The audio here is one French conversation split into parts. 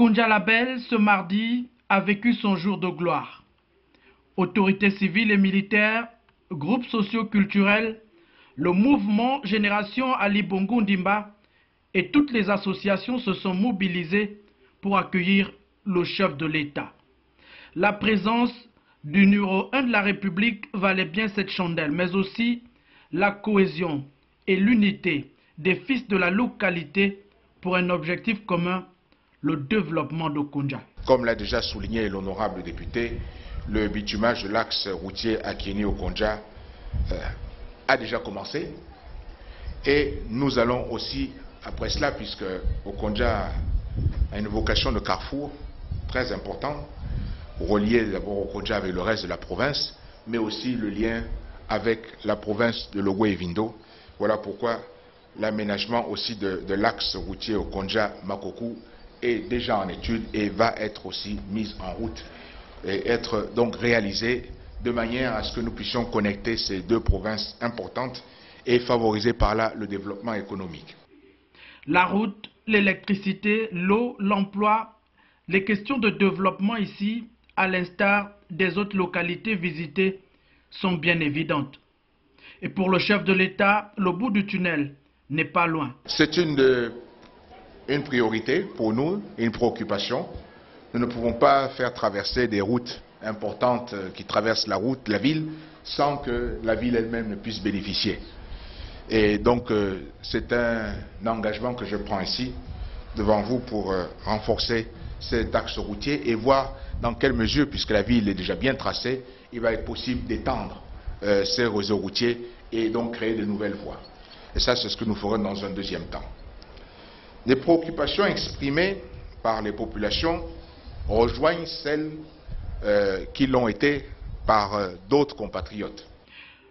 Konja Label, ce mardi, a vécu son jour de gloire. Autorités civiles et militaires, groupes socio-culturels, le mouvement Génération Ali Bongo Ndimba et toutes les associations se sont mobilisées pour accueillir le chef de l'État. La présence du numéro 1 de la République valait bien cette chandelle, mais aussi la cohésion et l'unité des fils de la localité pour un objectif commun, le développement de Konja. Comme l'a déjà souligné l'honorable député, le bitumage de l'axe routier Akieni au Konja a déjà commencé. Et nous allons aussi, après cela, puisque Okonja a une vocation de carrefour très importante, relier d'abord Okonja avec le reste de la province, mais aussi le lien avec la province de Logwe et Vindo. Voilà pourquoi l'aménagement aussi de l'axe routier Okonja-Makokou est déjà en étude et va être aussi mis en route et être donc réalisé de manière à ce que nous puissions connecter ces deux provinces importantes et favoriser par là le développement économique. La route, l'électricité, l'eau, l'emploi, les questions de développement ici, à l'instar des autres localités visitées, sont bien évidentes. Et pour le chef de l'État, le bout du tunnel n'est pas loin. C'est une priorité pour nous, une préoccupation. Nous ne pouvons pas faire traverser des routes importantes qui traversent la ville, sans que la ville elle-même ne puisse bénéficier. Et donc, c'est un engagement que je prends ici, devant vous, pour renforcer cet axe routier et voir dans quelle mesure, puisque la ville est déjà bien tracée, il va être possible d'étendre ces réseaux routiers et donc créer de nouvelles voies. Et ça, c'est ce que nous ferons dans un deuxième temps. Les préoccupations exprimées par les populations rejoignent celles qui l'ont été par d'autres compatriotes.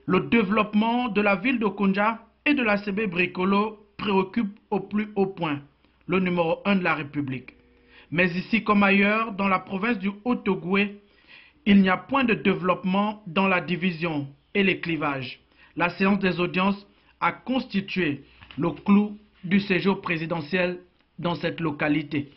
Le développement de la ville de Konja et de la CB Bricolo préoccupe au plus haut point le numéro 1 de la République. Mais ici comme ailleurs, dans la province du Haut-Ogooué, il n'y a point de développement dans la division et les clivages. La séance des audiences a constitué le clou du séjour présidentiel dans cette localité.